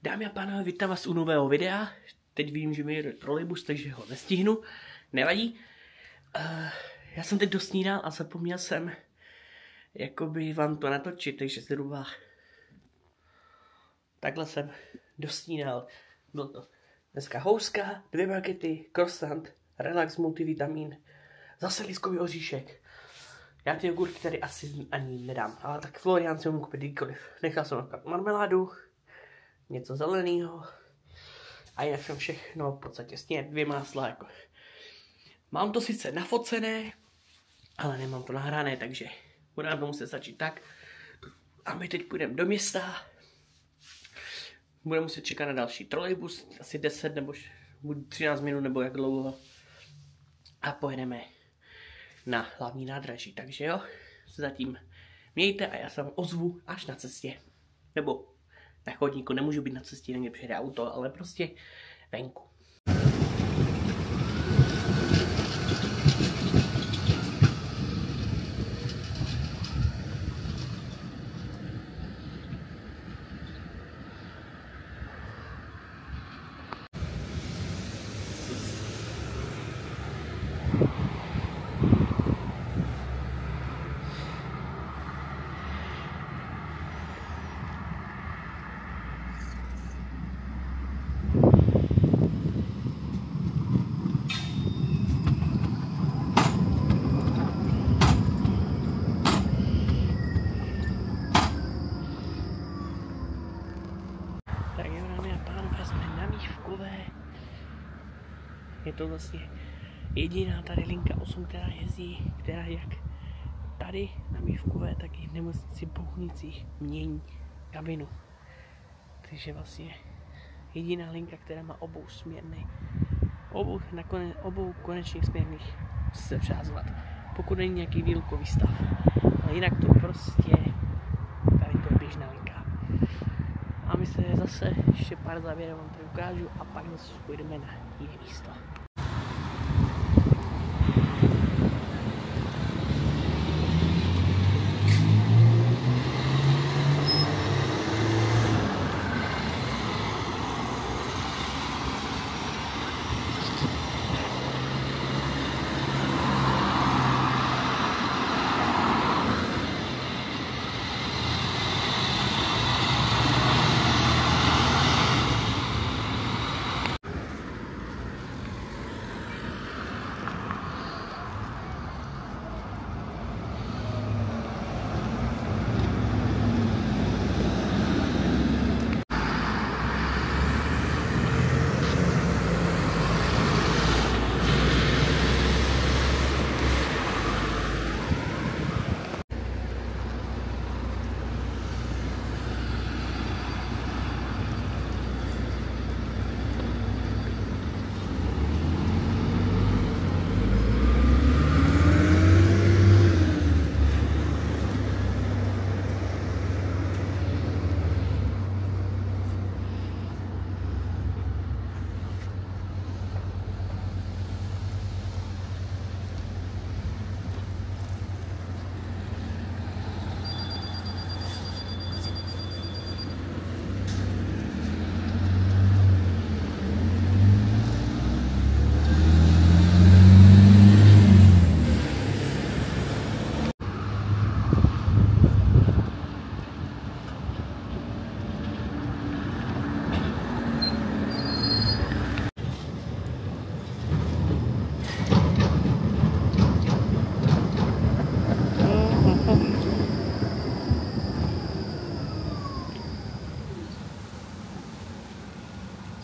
Dámy a pánové, vítám vás u nového videa. Teď vím, že mi jede trolejbus, takže ho nestihnu. Nevadí. Já jsem teď dosnídal a zapomněl jsem jakoby vám to natočit, takže zhruba takhle jsem dosnídal. Bylo to dneska houska, 2 bagety, croissant, relax multivitamin, zase lískový oříšek. Já ty jogurky tady asi ani nedám, ale tak Florian si ho můžu koupit kdykoliv. Nechal jsem například marmeládu, něco zeleného a jinak jsem všechno v podstatě sněd, 2 másla jako. Mám to sice nafocené, ale nemám to nahrané, takže budeme to muset začít tak. A my teď půjdeme do města. Budeme muset čekat na další trolejbus, asi 10 nebo 13 minut nebo jak dlouho. A pojedeme na hlavní nádraží, takže jo, se zatím mějte a já se vám ozvu až na cestě. Nebo na chodníku, nemůžu být na cestě, někde přijede auto, ale prostě venku. Tak jo, dámy a pánové, jsme na Mívkové. Je to vlastně jediná tady linka 8, která jezdí, která jak tady na Mívkové, tak i v nemocnici Bohunicích mění kabinu. Takže vlastně jediná linka, která má obou konečných směrných se přázvat. Pokud není nějaký výlukový stav. Ale jinak to prostě, tady to je běžná linka. A my se zase ještě pár závěrů vám tady ukážu a pak zase půjdeme na jiné místo.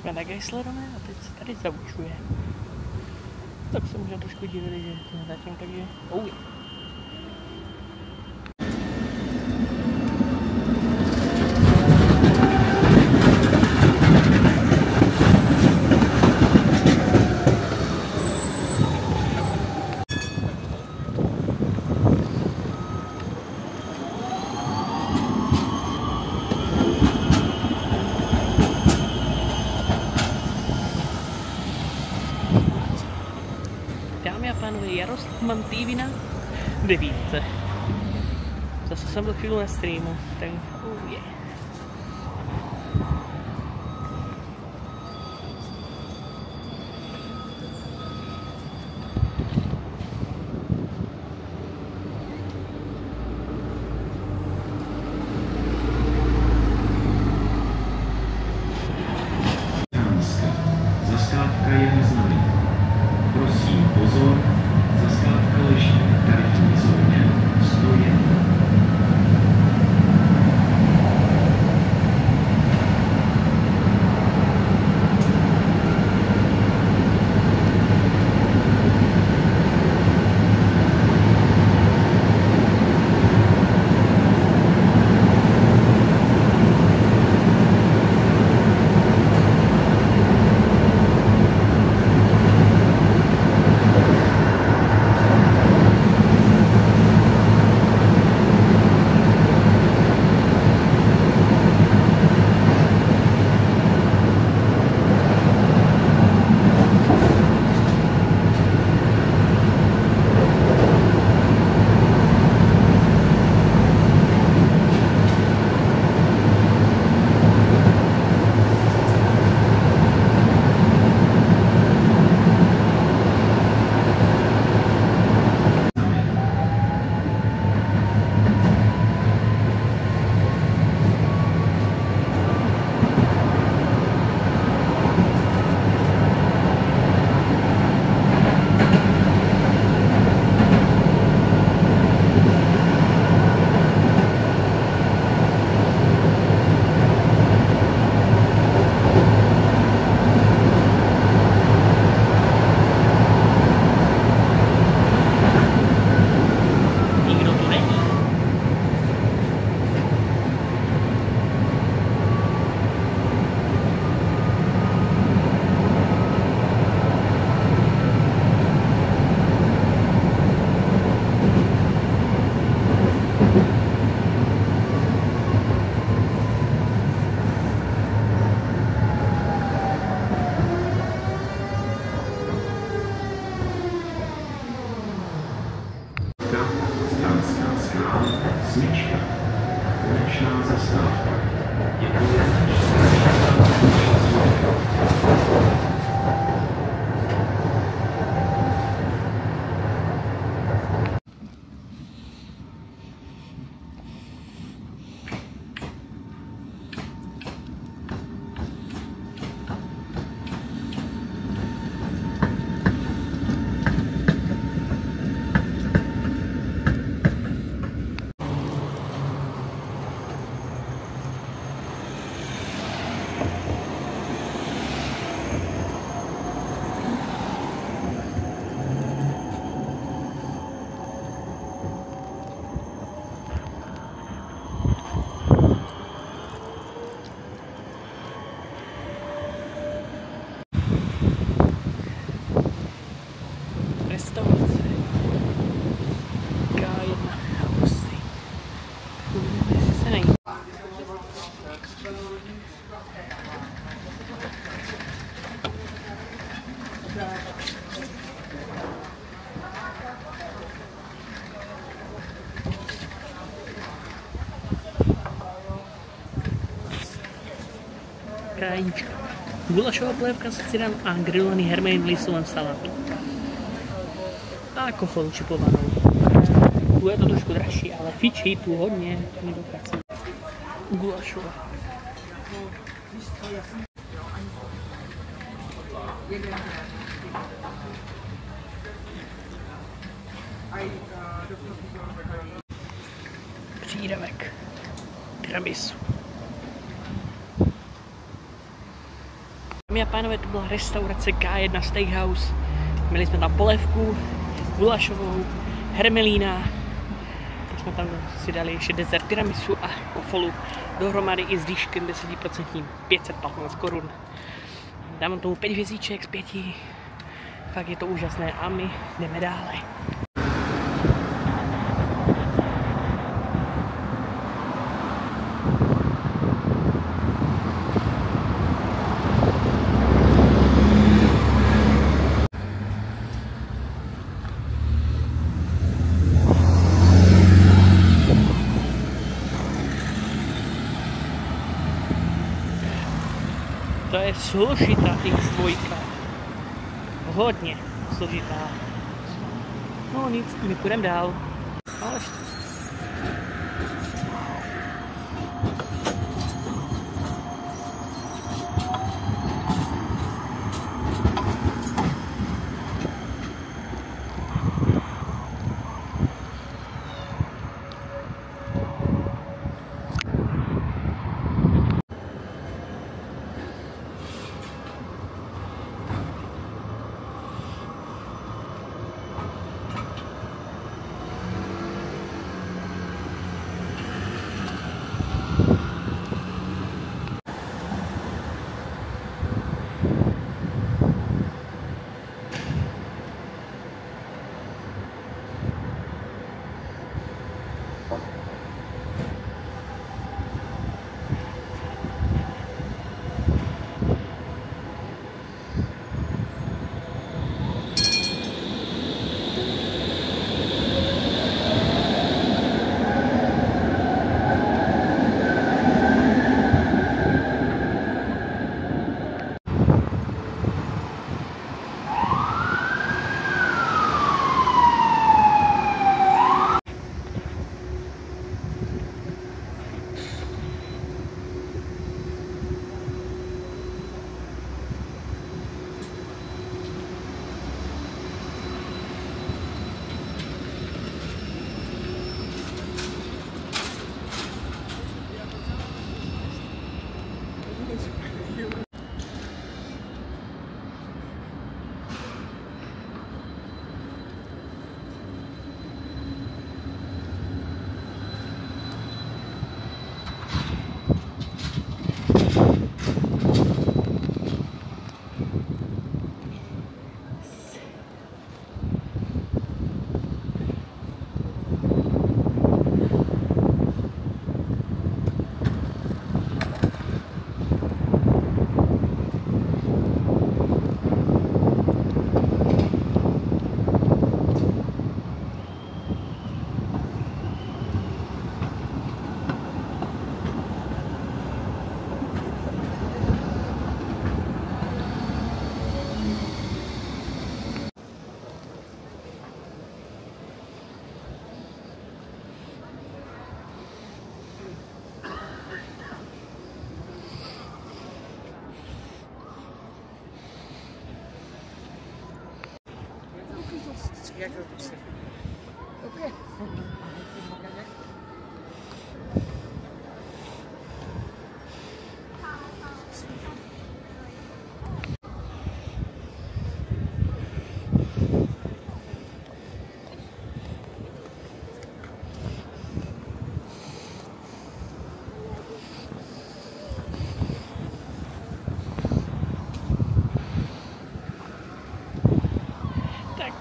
Jsme na Geislerové a teď se tady zavučuje. Tak se možná trošku divili, že zatím takže... Oh yeah. Mám tývina 9. Zase jsem byl chvíli na streamu, tak yeah. klasická jíčka. Gulašová polévka se syrem a grilovaný hermelín v lisovém salátu. A kofolu čipovanou. Tu je to trošku dražší, ale fičí tu hodně. Gulašová. Přídavek. Tiramisu. Dámy a pánové, to byla restaurace K1 Steakhouse. Měli jsme tam polévku, gulašovou, hermelína. Teď jsme tam si dali ještě dezert tiramisu a kofolu dohromady i s dýškem 10% 515 korun. Dám tomu 5 hvězdíček z 5. Fakt je to úžasné a my jdeme dále. To je složitá X2. Hodně složitá. No nic, my půjdeme dál. Ale Jak to prostě? Okay.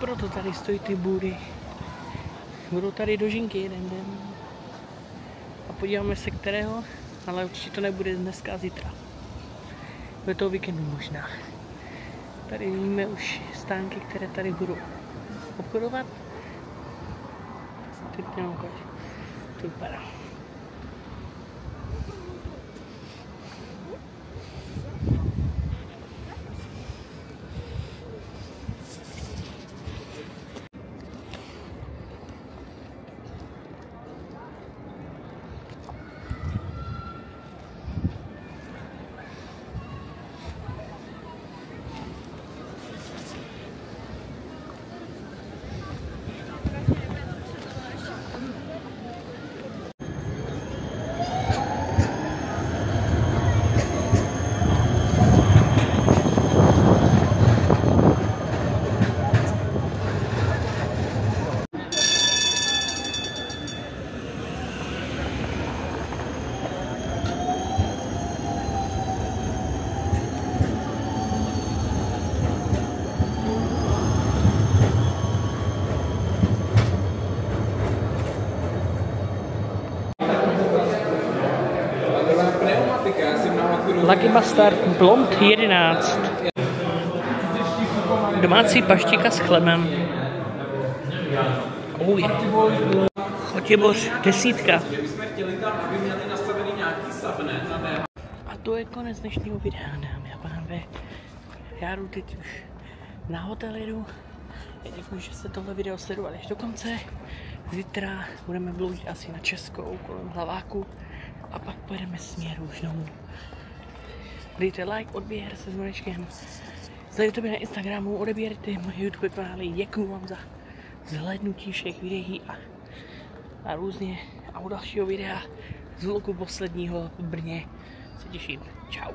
Proto tady stojí ty bůry. Budou tady dožinky jeden den. A podíváme se kterého, ale určitě to nebude dneska a zítra. Bude toho víkendu možná. Tady vidíme už stánky, které tady budou obchodovat. Teď nám ukážu. To vypadá. Lucky Bastard Blond 11. Domácí paštika s chlebem. Oh yeah. Chotěboř 10. A to je konec dnešního videa, dámy a pánové. Já jdu teď už na hotel jedu. Já děkuji, že jste tohle video sledovali až do konce. Zítra budeme bloudit asi na Českou kolem Hlaváku a pak pojedeme směru už domů. Dejte like, odběr se zvonečkem. Sledujte mě na Instagramu, odebírejte moje YouTube kanály. Děkuji vám za zhlédnutí všech videí a různě. A u dalšího videa z vlogu posledního v Brně se těším. Čau.